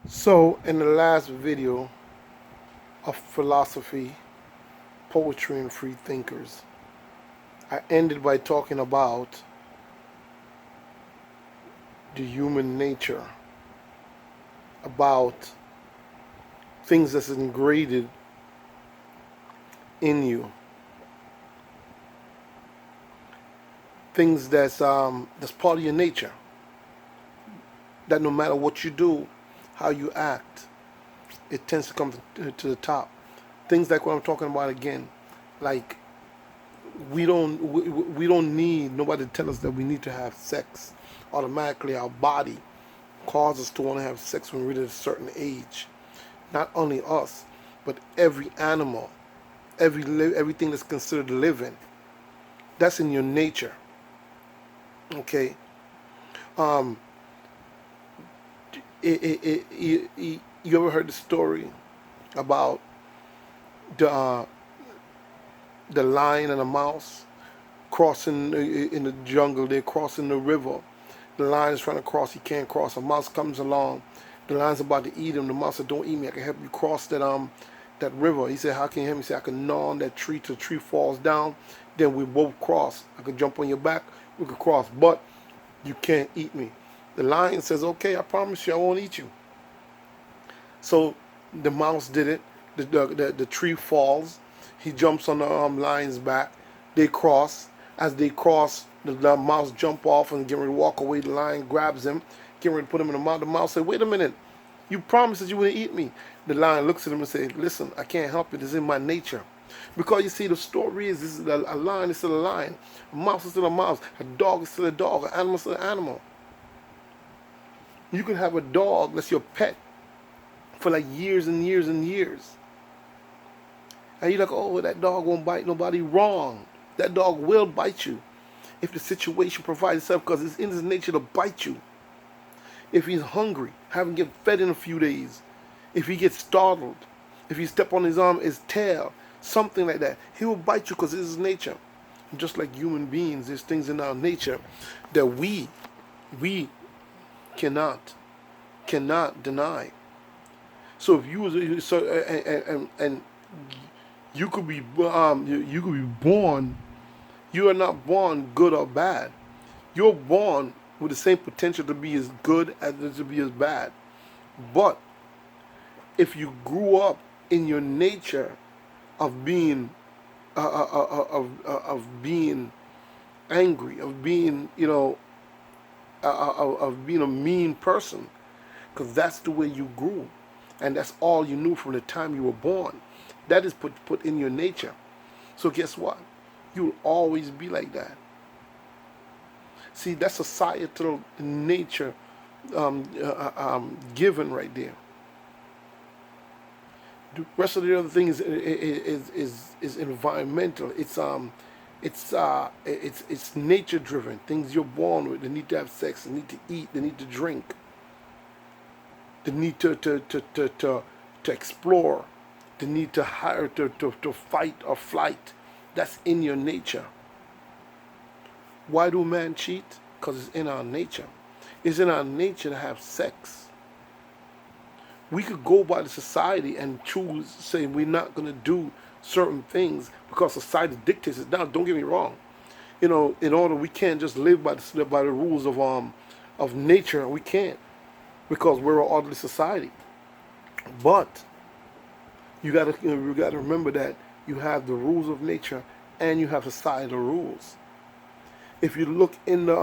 So, in the last video of philosophy, poetry, and free thinkers, I ended by talking about the human nature, about things that's ingrained in you, things that's part of your nature. That no matter what you do, how you act, it tends to come to the top. Things like what I'm talking about again, like we don't need nobody to tell us that we need to have sex. Automatically, our body causes us to want to have sex when we're at a certain age. Not only us, but every animal, everything that's considered living. That's in your nature. Okay. Um. You ever heard the story about the uh, the lion and the mouse crossing in the jungle? They're crossing the river. The lion is trying to cross. He can't cross. A mouse comes along. The lion's about to eat him. The mouse said, "Don't eat me. I can help you cross that river." He said, "How can you help me?" He said, "I can gnaw on that tree till the tree falls down. Then we both cross. I could jump on your back. We could cross. But you can't eat me." The lion says, "Okay, I promise you, I won't eat you." So the mouse did it. The tree falls. He jumps on the lion's back. They cross. As they cross, the mouse jump off and get ready to walk away. The lion grabs him, get ready to put him in the mouth. The mouse said, "Wait a minute. You promised that you wouldn't eat me." The lion looks at him and says, "Listen, I can't help it. It's in my nature." Because you see, the story is, this is a lion is still a lion. A mouse is still a mouse. A dog is still a dog. An animal is still an animal. You can have a dog that's your pet for like years and years and years. And you're like, "Oh, that dog won't bite nobody." Wrong. That dog will bite you if the situation provides itself, because it's in his nature to bite you. If he's hungry, haven't get fed in a few days, if he gets startled, if you step on his arm, his tail, something like that, he will bite you because it's his nature. And just like human beings, there's things in our nature that we cannot deny. So if and you could be you could be born. You are not born good or bad. You're born with the same potential to be as good as to be as bad. But if you grew up in your nature of being of being angry, of being of being a mean person, because that's the way you grew, and that's all you knew from the time you were born. That is put in your nature. So guess what? You'll always be like that. See, that's societal nature given right there. The rest of the other thing is environmental. It's nature driven. Things you're born with. They need to have sex. They need to eat. They need to drink. They need to explore. They need to hire to fight or flight. That's in your nature. Why do men cheat? Because it's in our nature. It's in our nature to have sex. We could go by the society and choose, say we're not going to do certain things because society dictates it. Now, don't get me wrong. In order, we can't just live by the rules of nature. We can't, because we're an orderly society. But you gotta remember that you have the rules of nature and you have societal rules. If you look in the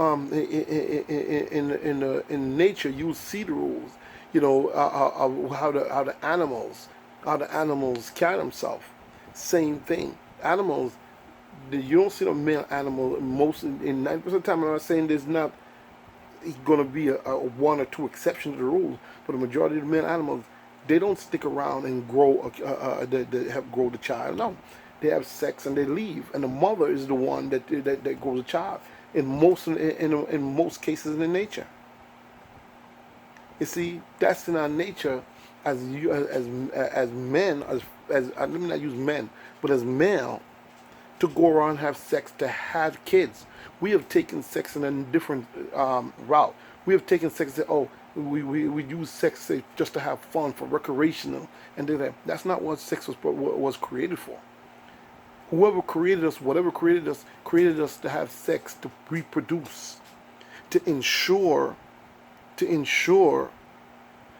in nature, you'll see the rules. How the animals carry themselves. Same thing. Animals, you don't see a male animal most in 90% of the time. I'm not saying there's not going to be a one or two exceptions to the rules, but the majority of the male animals, they don't stick around and grow. They help grow the child. No, they have sex and they leave, and the mother is the one that grows the child. In most cases in nature, you see, that's in our nature as men as let me not use men, but as male, to go around and have sex, to have kids. We have taken sex in a different route. We have taken sex and said, "Oh, We use sex just to have fun, for recreational, and that's not what sex was created for. Whoever created us, whatever created us to have sex, to reproduce, to ensure to ensure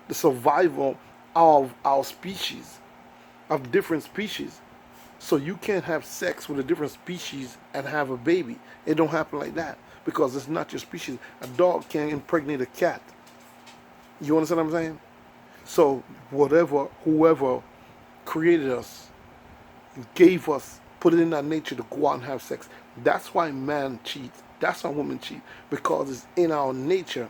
the survival of our species, of different species. So you can't have sex with a different species and have a baby. It don't happen like that because it's not your species. A dog can't impregnate a cat. You understand what I'm saying? So whoever created us, gave us, put it in our nature to go out and have sex. That's why man cheats. That's why women cheat, because it's in our nature.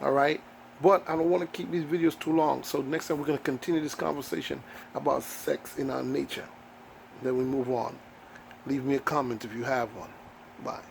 All right. But I don't want to keep these videos too long. So next time we're going to continue this conversation about sex in our nature. Then we move on. Leave me a comment if you have one. Bye.